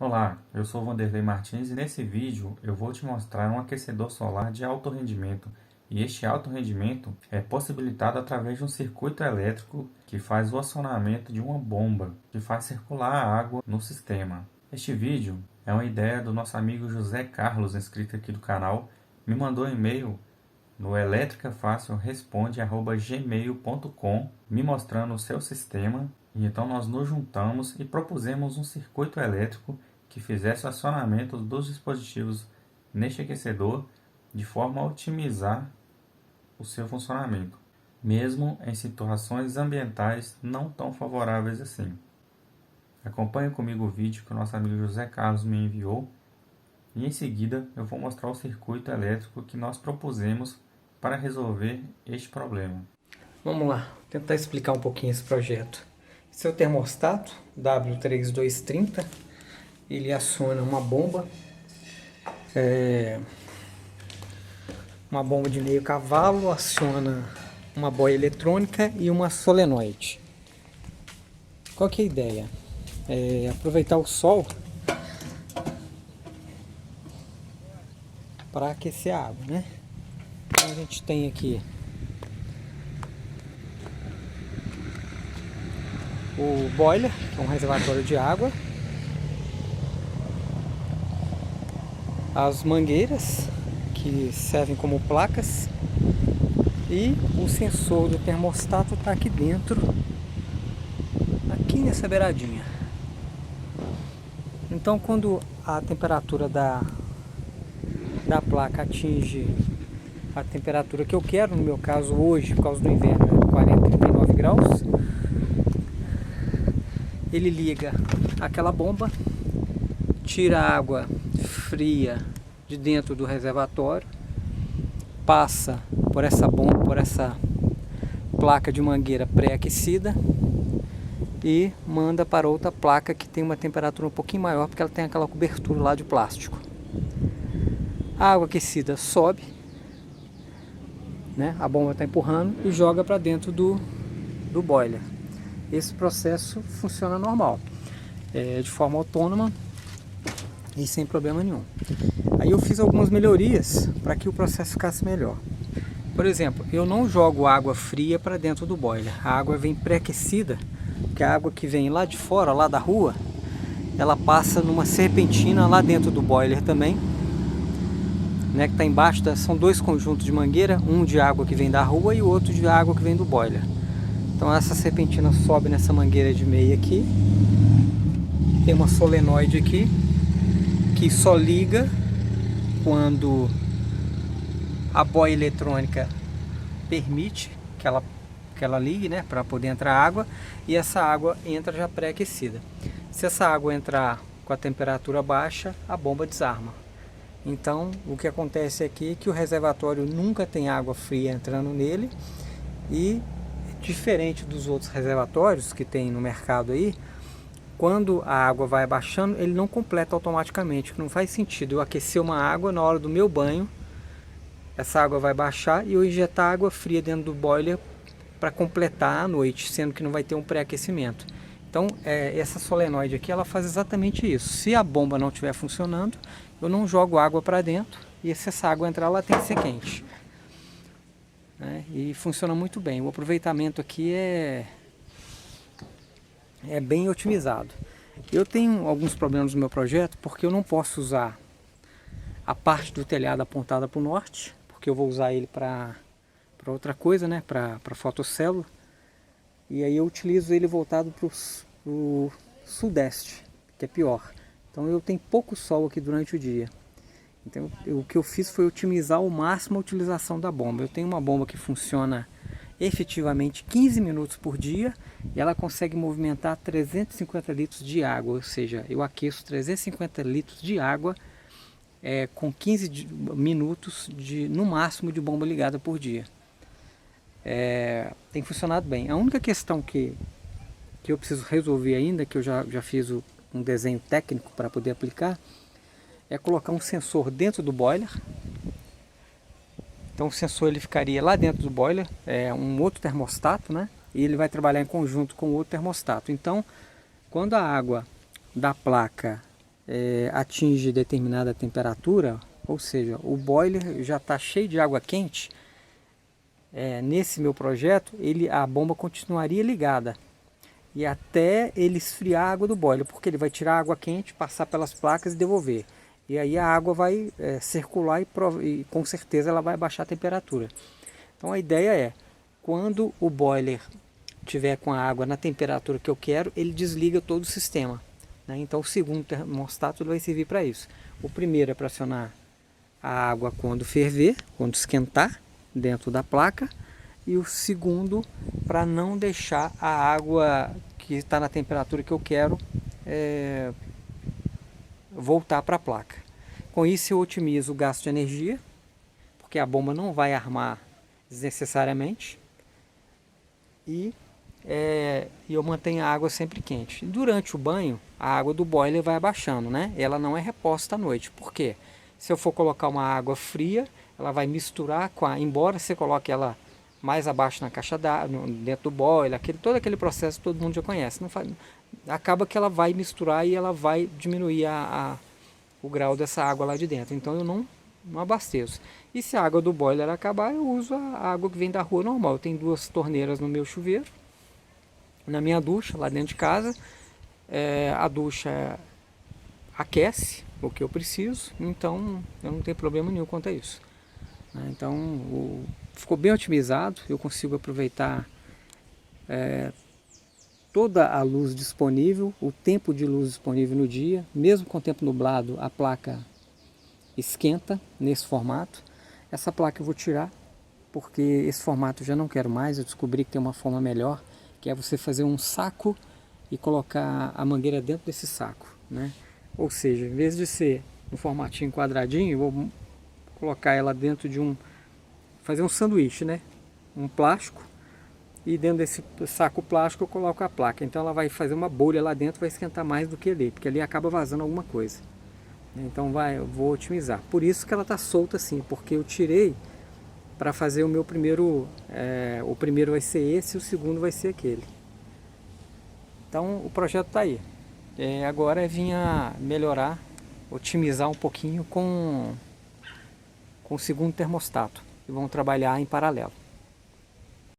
Olá, eu sou Vanderlei Martins e nesse vídeo eu vou te mostrar um aquecedor solar de alto rendimento. E este alto rendimento é possibilitado através de um circuito elétrico que faz o acionamento de uma bomba que faz circular a água no sistema. Este vídeo é uma ideia do nosso amigo José Carlos, inscrito aqui do canal, me mandou um e-mail no eletricafacilresponde@gmail.com me mostrando o seu sistema, e então nós nos juntamos e propusemos um circuito elétrico que fizesse o acionamento dos dispositivos neste aquecedor de forma a otimizar o seu funcionamento, mesmo em situações ambientais não tão favoráveis assim. Acompanhe comigo o vídeo que o nosso amigo José Carlos me enviou e em seguida eu vou mostrar o circuito elétrico que nós propusemos para resolver este problema. Vamos lá, tentar explicar um pouquinho esse projeto. Esse é o termostato W3230, ele aciona uma bomba, uma bomba de meio cavalo, aciona uma boia eletrônica e uma solenoide. Qual que é a ideia? É aproveitar o sol para aquecer a água, né? Então a gente tem aqui o boiler, que é um reservatório de água, as mangueiras, que servem como placas, e o sensor do termostato está aqui dentro, aqui nessa beiradinha. Então quando a temperatura da placa atinge a temperatura que eu quero, no meu caso hoje, por causa do inverno, é 40, 39 graus, ele liga aquela bomba, tira a água fria de dentro do reservatório, passa por essa bomba, por essa placa de mangueira pré-aquecida e manda para outra placa que tem uma temperatura um pouquinho maior, porque ela tem aquela cobertura lá de plástico. A água aquecida sobe, né? A bomba está empurrando e joga para dentro do boiler. Esse processo funciona normal, de forma autônoma e sem problema nenhum. Aí eu fiz algumas melhorias para que o processo ficasse melhor. Por exemplo, eu não jogo água fria para dentro do boiler. A água vem pré-aquecida, porque a água que vem lá de fora, lá da rua, ela passa numa serpentina lá dentro do boiler também, né, que está embaixo, são dois conjuntos de mangueira, um de água que vem da rua e o outro de água que vem do boiler. Então essa serpentina sobe nessa mangueira de meia aqui, tem uma solenoide aqui, que só liga quando a boia eletrônica permite que ela ligue, né, para poder entrar água, e essa água entra já pré-aquecida. Se essa água entrar com a temperatura baixa, a bomba desarma. Então o que acontece aqui é que o reservatório nunca tem água fria entrando nele, e diferente dos outros reservatórios que tem no mercado aí, quando a água vai abaixando, ele não completa automaticamente, que não faz sentido eu aquecer uma água na hora do meu banho, essa água vai baixar e eu injetar água fria dentro do boiler para completar à noite, sendo que não vai ter um pré-aquecimento. Então essa solenoide aqui, ela faz exatamente isso. Se a bomba não estiver funcionando, eu não jogo água para dentro, e se essa água entrar, ela tem que ser quente, né? E funciona muito bem. O aproveitamento aqui é bem otimizado. Eu tenho alguns problemas no meu projeto, porque eu não posso usar a parte do telhado apontada para o norte, porque eu vou usar ele para outra coisa, né, para fotocélula, e aí eu utilizo ele voltado para o sudeste, que é pior. Então eu tenho pouco sol aqui durante o dia. Então o que eu fiz foi otimizar ao máximo a utilização da bomba. Eu tenho uma bomba que funciona efetivamente 15 minutos por dia, e ela consegue movimentar 350 litros de água, ou seja, eu aqueço 350 litros de água com 15 minutos no máximo de bomba ligada por dia. Tem funcionado bem. A única questão que eu preciso resolver ainda, que eu já fiz um desenho técnico para poder aplicar, é colocar um sensor dentro do boiler. Então o sensor ele ficaria lá dentro do boiler, um outro termostato, né? E ele vai trabalhar em conjunto com o outro termostato. Então, quando a água da placa atinge determinada temperatura, ou seja, o boiler já está cheio de água quente, nesse meu projeto a bomba continuaria ligada e até ele esfriar a água do boiler, porque ele vai tirar a água quente, passar pelas placas e devolver. E aí a água vai circular e com certeza ela vai baixar a temperatura. Então a ideia é, quando o boiler tiver com a água na temperatura que eu quero, ele desliga todo o sistema, né? Então o segundo termostato vai servir para isso. O primeiro é para acionar a água quando ferver, quando esquentar dentro da placa, e o segundo para não deixar a água que está na temperatura que eu quero voltar para a placa. Com isso eu otimizo o gasto de energia, porque a bomba não vai armar desnecessariamente, e eu mantenho a água sempre quente. Durante o banho, a água do boiler vai abaixando, né? Ela não é reposta à noite. Por quê? Se eu for colocar uma água fria, ela vai misturar embora você coloque ela mais abaixo na caixa d'água, dentro do boiler, todo aquele processo que todo mundo já conhece. Acaba que ela vai misturar e ela vai diminuir o grau dessa água lá de dentro. Então eu não abasteço. E se a água do boiler acabar, eu uso a água que vem da rua normal. Eu tenho 2 torneiras no meu chuveiro, na minha ducha, lá dentro de casa. A ducha aquece o que eu preciso, então eu não tenho problema nenhum quanto a isso. Então ficou bem otimizado, eu consigo aproveitar toda a luz disponível, o tempo de luz disponível no dia, mesmo com o tempo nublado, a placa esquenta nesse formato. Essa placa eu vou tirar, porque esse formato eu já não quero mais, eu descobri que tem uma forma melhor, que é você fazer um saco e colocar a mangueira dentro desse saco, né? Ou seja, em vez de ser um formatinho quadradinho, eu vou colocar ela dentro de fazer um sanduíche, né? Um plástico, e dentro desse saco plástico eu coloco a placa. Então ela vai fazer uma bolha lá dentro, vai esquentar mais do que ali, porque ali acaba vazando alguma coisa. Então eu vou otimizar. Por isso que ela está solta assim, porque eu tirei para fazer o meu primeiro. O primeiro vai ser esse, o segundo vai ser aquele. Então o projeto está aí. Agora vir a melhorar, otimizar um pouquinho com o segundo termostato, e vamos trabalhar em paralelo.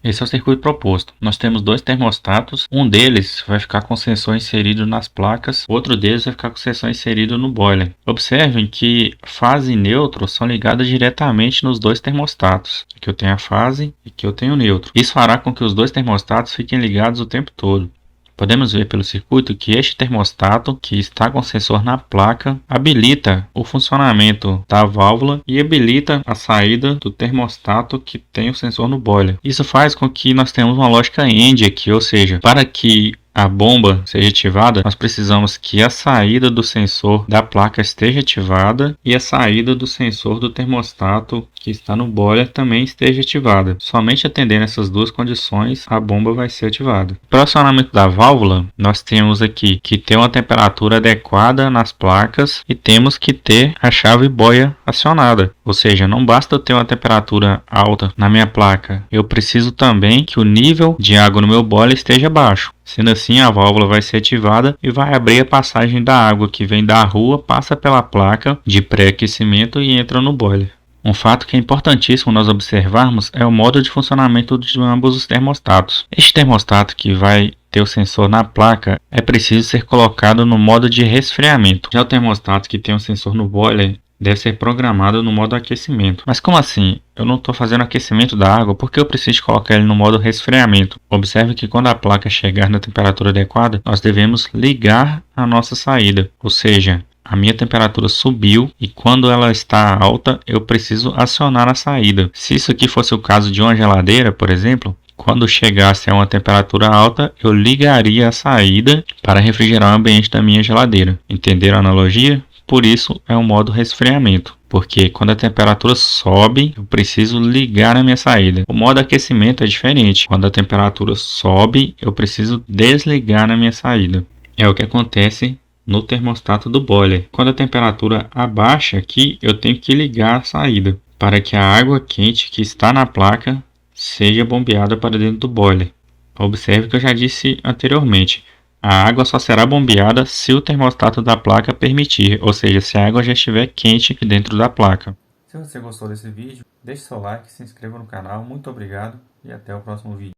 Esse é o circuito proposto. Nós temos 2 termostatos, um deles vai ficar com sensor inserido nas placas, outro deles vai ficar com sensor inserido no boiler. Observem que fase e neutro são ligadas diretamente nos 2 termostatos. Aqui eu tenho a fase e aqui eu tenho o neutro. Isso fará com que os 2 termostatos fiquem ligados o tempo todo. Podemos ver pelo circuito que este termostato, que está com sensor na placa, habilita o funcionamento da válvula e habilita a saída do termostato que tem o sensor no boiler. Isso faz com que nós tenhamos uma lógica AND aqui, ou seja, para que a bomba seja ativada, nós precisamos que a saída do sensor da placa esteja ativada e a saída do sensor do termostato que está no boiler também esteja ativada. Somente atendendo essas 2 condições, a bomba vai ser ativada. Para o acionamento da válvula, nós temos aqui que ter uma temperatura adequada nas placas e temos que ter a chave boia acionada. Ou seja, não basta eu ter uma temperatura alta na minha placa, eu preciso também que o nível de água no meu boiler esteja baixo. Sendo assim, a válvula vai ser ativada e vai abrir a passagem da água que vem da rua, passa pela placa de pré-aquecimento e entra no boiler. Um fato que é importantíssimo nós observarmos é o modo de funcionamento de ambos os termostatos. Este termostato que vai ter o sensor na placa é preciso ser colocado no modo de resfriamento. Já o termostato que tem o sensor no boiler deve ser programado no modo aquecimento. Mas como assim? Eu não estou fazendo aquecimento da água, porque eu preciso colocar ele no modo resfriamento. Observe que quando a placa chegar na temperatura adequada, nós devemos ligar a nossa saída. Ou seja, a minha temperatura subiu e quando ela está alta, eu preciso acionar a saída. Se isso aqui fosse o caso de uma geladeira, por exemplo, quando chegasse a uma temperatura alta, eu ligaria a saída para refrigerar o ambiente da minha geladeira. Entenderam a analogia? Por isso é o modo resfriamento, porque quando a temperatura sobe, eu preciso ligar a minha saída. O modo aquecimento é diferente. Quando a temperatura sobe, eu preciso desligar a minha saída. É o que acontece no termostato do boiler. Quando a temperatura abaixa aqui, eu tenho que ligar a saída para que a água quente que está na placa seja bombeada para dentro do boiler. Observe que eu já disse anteriormente, A água só será bombeada se o termostato da placa permitir, ou seja, se a água já estiver quente dentro da placa. Se você gostou desse vídeo, deixe seu like, se inscreva no canal. Muito obrigado e até o próximo vídeo.